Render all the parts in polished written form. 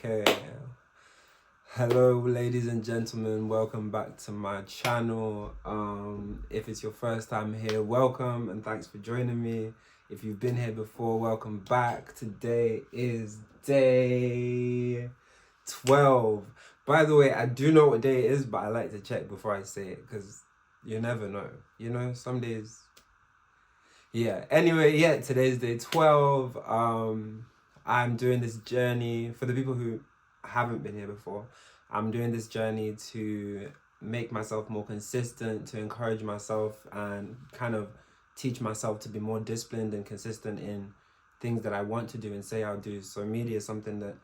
Okay. Hello, ladies and gentlemen. Welcome back to my channel. If it's your first time here, welcome and thanks for joining me. If you've been here before, welcome back. Today is day 12. By the way, I do know what day it is, but I like to check before I say it because you never know. You know, some days. Yeah. Anyway, today's day 12. I'm doing this journey for the people who haven't been here before. I'm doing this journey to make myself more consistent, to encourage myself and kind of teach myself to be more disciplined and consistent in things that I want to do and say I'll do. So media is something that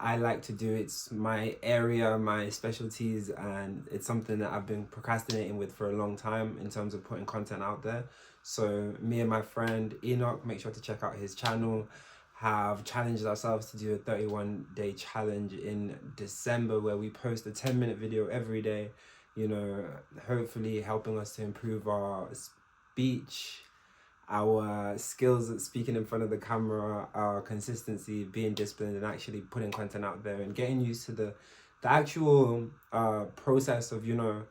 I like to do. It's my area, my specialties, and it's something that I've been procrastinating with for a long time in terms of putting content out there. So me and my friend Enoch, make sure to check out his channel, have challenged ourselves to do a 31-day challenge in December where we post a 10-minute video every day, you know, hopefully helping us to improve our speech, our skills at speaking in front of the camera, our consistency, being disciplined and actually putting content out there and getting used to the actual process of, you know,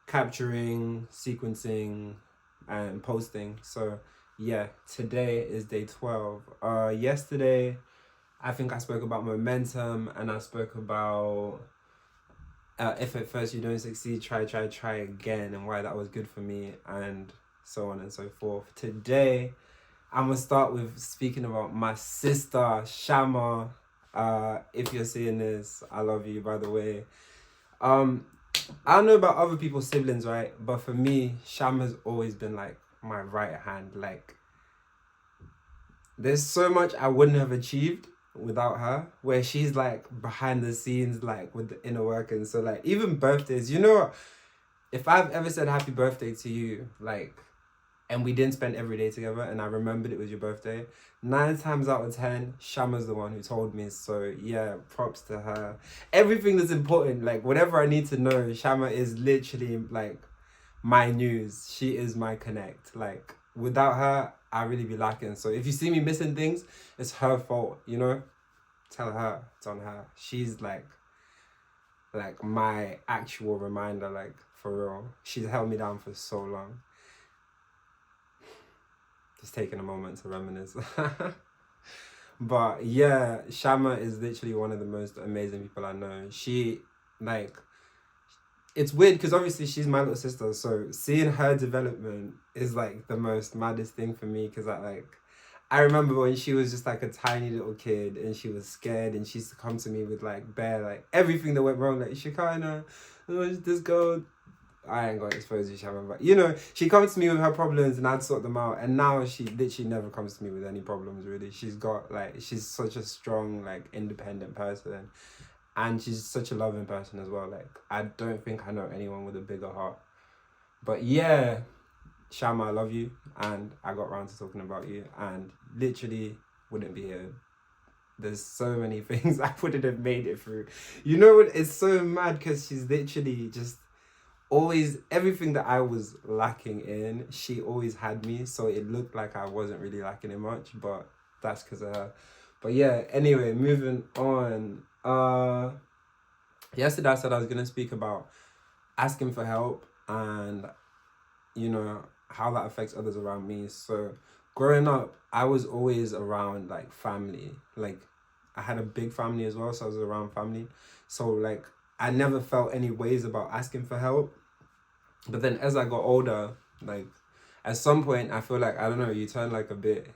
capturing, sequencing and posting. So yeah, today is day 12. Yesterday I think I spoke about momentum and I spoke about if at first you don't succeed, try again, and why that was good for me, and so on and so forth. Today I'm gonna start with speaking about my sister Shammah. If you're seeing this, I love you, by the way. I don't know about other people's siblings, right? But for me, Shammah's always been like my right hand. Like, there's so much I wouldn't have achieved without her, where she's like behind the scenes, like with the inner workings. So like even birthdays, you know, if I've ever said happy birthday to you, like, and we didn't spend every day together and I remembered it was your birthday, 9 times out of 10, Shammah's the one who told me. So yeah, props to her. Everything that's important, like whatever I need to know, Shammah is literally like my news. She is my connect. Like without her, I really be lacking. So if you see me missing things, it's her fault, you know? Tell her, it's on her. She's like my actual reminder, like for real. She's held me down for so long. Just taking a moment to reminisce. But yeah, Shammah is literally one of the most amazing people I know. She, like, it's weird because obviously she's my little sister, so seeing her development is like the most maddest thing for me, because I remember when she was just like a tiny little kid and she was scared and she used to come to me with like like everything that went wrong, like Shekinah, this girl, I ain't gonna expose you, Shammah, but you know, she comes to me with her problems and I'd sort them out, and now she literally never comes to me with any problems really. She's got like, she's such a strong, like independent person, and she's such a loving person as well. Like I don't think I know anyone with a bigger heart. But yeah, Shammah, I love you, and I got around to talking about you, and literally wouldn't be here. There's so many things I wouldn't have made it through. You know what? It's so mad because she's literally just always, everything that I was lacking in, she always had me, so it looked like I wasn't really lacking in much, but that's because of her. But yeah, anyway, moving on. Yesterday I said I was gonna speak about asking for help and, you know, how that affects others around me. So growing up, I was always around like family. Like I had a big family as well, so I was around family. So like I never felt any ways about asking for help. But then as I got older, like at some point I feel like, I don't know, you turn like a bit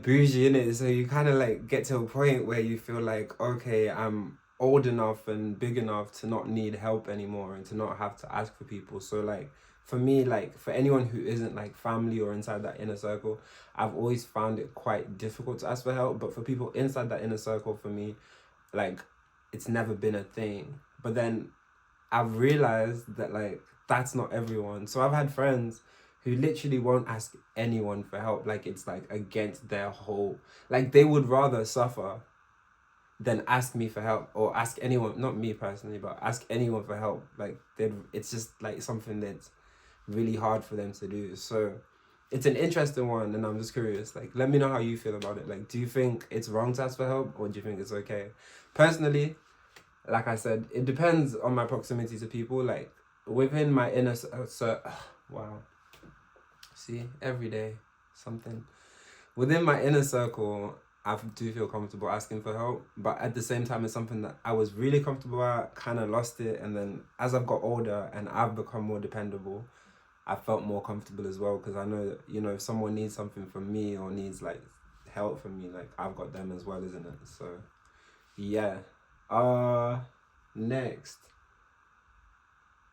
bougie in it. So you kind of like get to a point where you feel like, okay, I'm old enough and big enough to not need help anymore and to not have to ask for people. So like for me, like for anyone who isn't like family or inside that inner circle, I've always found it quite difficult to ask for help. But for people inside that inner circle, for me, like it's never been a thing. But then I've realized that like that's not everyone. So I've had friends who literally won't ask anyone for help. Like it's like against their whole, like they would rather suffer than ask me for help, or ask anyone, not me personally, but ask anyone for help. Like it's just like something that's really hard for them to do. So it's an interesting one, and I'm just curious. Like, let me know how you feel about it. Like, do you think it's wrong to ask for help, or do you think it's okay? Personally, like I said, it depends on my proximity to people. Like, within my inner wow. See, every day something. Within my inner circle, I do feel comfortable asking for help, but at the same time, it's something that I was really comfortable at, kind of lost it, and then as I've got older and I've become more dependable, I felt more comfortable as well, because I know that, you know, if someone needs something from me or needs like help from me, like I've got them as well, isn't it? So yeah. Next,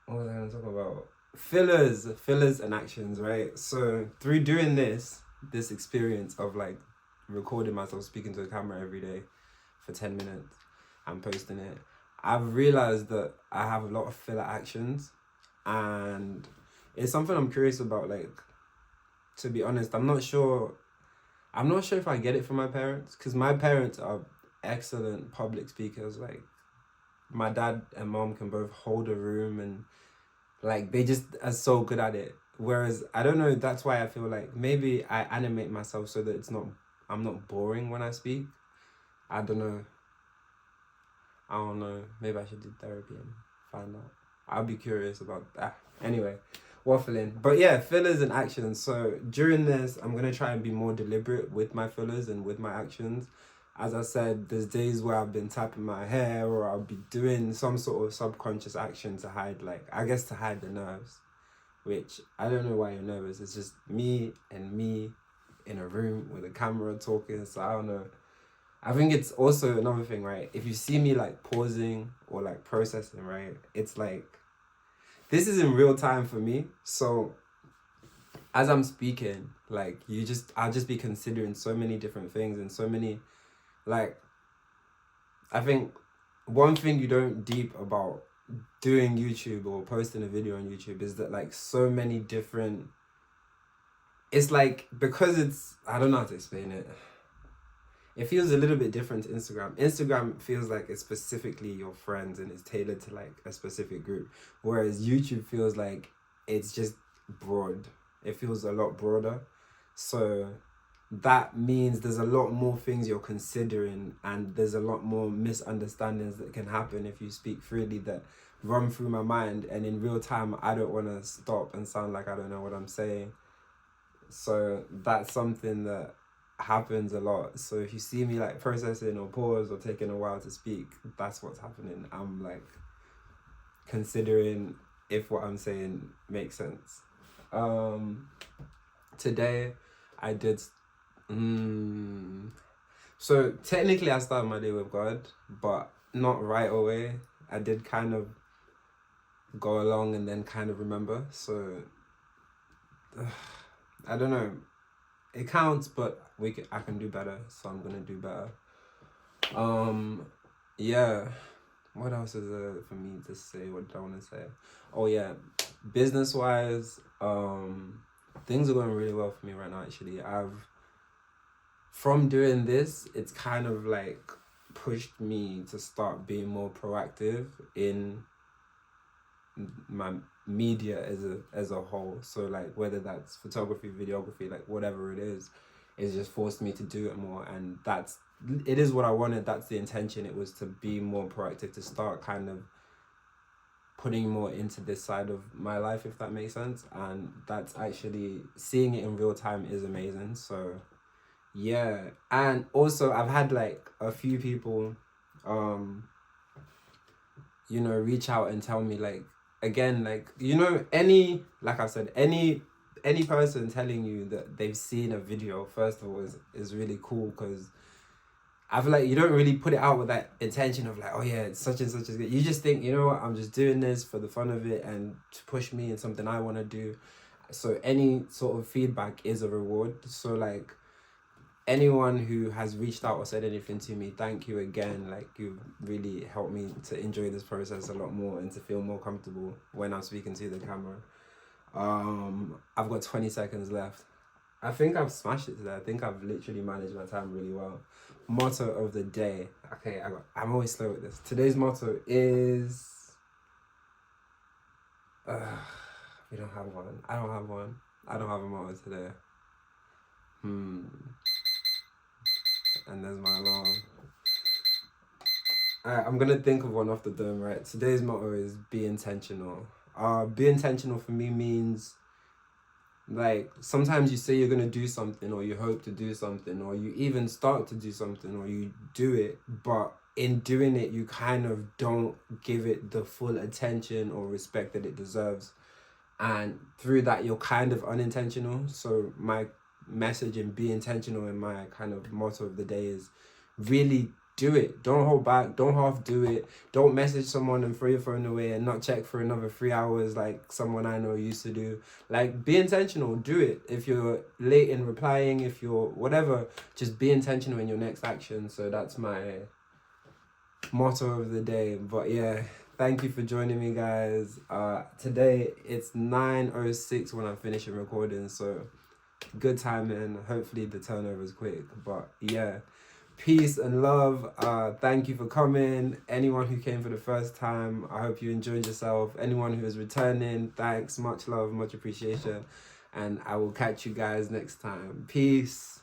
what was I gonna talk about? Fillers and actions, right? So through doing this experience of like recording myself speaking to a camera every day for 10 minutes and posting it, I've realized that I have a lot of filler actions, and it's something I'm curious about. Like, to be honest, I'm not sure if I get it from my parents, because my parents are excellent public speakers. Like, my dad and mom can both hold a room, and like they just are so good at it. Whereas I don't know, that's why I feel like maybe I animate myself so that I'm not boring when I speak. I don't know. Maybe I should do therapy and find out. I'll be curious about that. Anyway, waffling. But yeah, fillers and actions. So during this, I'm gonna try and be more deliberate with my fillers and with my actions. As I said, there's days where I've been tapping my hair, or I'll be doing some sort of subconscious action to hide, like, I guess to hide the nerves. Which, I don't know why you're nervous. It's just me in a room with a camera talking. So I don't know. I think it's also another thing, right? If you see me like pausing or like processing, right? It's like, this is in real time for me. So as I'm speaking, like I'll just be considering so many different things, and so many, like, I think one thing you don't deep about doing YouTube or posting a video on YouTube is that like so many different, it's like, because it's, I don't know how to explain it. It feels a little bit different to Instagram. Instagram feels like it's specifically your friends and it's tailored to like a specific group. Whereas YouTube feels like it's just broad. It feels a lot broader. So that means there's a lot more things you're considering, and there's a lot more misunderstandings that can happen if you speak freely that run through my mind. And in real time, I don't want to stop and sound like I don't know what I'm saying. So that's something that happens a lot. So if you see me like processing or pause or taking a while to speak, that's what's happening. I'm like considering if what I'm saying makes sense. Today I did so technically I started my day with God, but not right away. I did kind of go along and then kind of remember. So I don't know. It counts, but I can do better, so I'm gonna do better. Yeah. What else is there for me to say? What did I want to say? Oh yeah, business wise, things are going really well for me right now. Actually, from doing this, it's kind of like pushed me to start being more proactive in my media as a whole. So like whether that's photography, videography, like whatever it is, it's just forced me to do it more. And it is what I wanted. That's the intention. It was to be more proactive, to start kind of putting more into this side of my life, if that makes sense. And that's actually, seeing it in real time is amazing. So yeah. And also I've had like a few people reach out and tell me, like, again, like, like I've said, any person telling you that they've seen a video, first of all, is really cool, because I feel like you don't really put it out with that intention of like, oh yeah, it's such and such is good. You just think, you know what, I'm just doing this for the fun of it and to push me in something I want to do. So any sort of feedback is a reward. So like, anyone who has reached out or said anything to me, thank you again. Like, you've really helped me to enjoy this process a lot more and to feel more comfortable when I'm speaking to the camera. I've got 20 seconds left. I think I've smashed it today. I think I've literally managed my time really well. Motto of the day. Okay, I'm always slow with this. Today's motto is... we don't have one. I don't have one. I don't have a motto today. And there's my alarm. Alright, I'm gonna think of one off the dome, right? Today's motto is be intentional. Be intentional for me means, like, sometimes you say you're gonna do something, or you hope to do something, or you even start to do something, or you do it, but in doing it, you kind of don't give it the full attention or respect that it deserves. And through that, you're kind of unintentional. So my message and be intentional in my kind of motto of the day is really do it. Don't hold back. Don't half do it. Don't message someone and throw your phone away and not check for another 3 hours like someone I know used to do. Like, be intentional. Do it. If you're late in replying, if you're whatever, just be intentional in your next action. So that's my motto of the day. But yeah, thank you for joining me, guys. Today it's 9:06 when I'm finishing recording, so good timing. Hopefully the turnover is quick. But yeah, peace and love. Thank you for coming. Anyone who came for the first time, I hope you enjoyed yourself. Anyone who is returning, thanks. Much love, much appreciation. And I will catch you guys next time. Peace.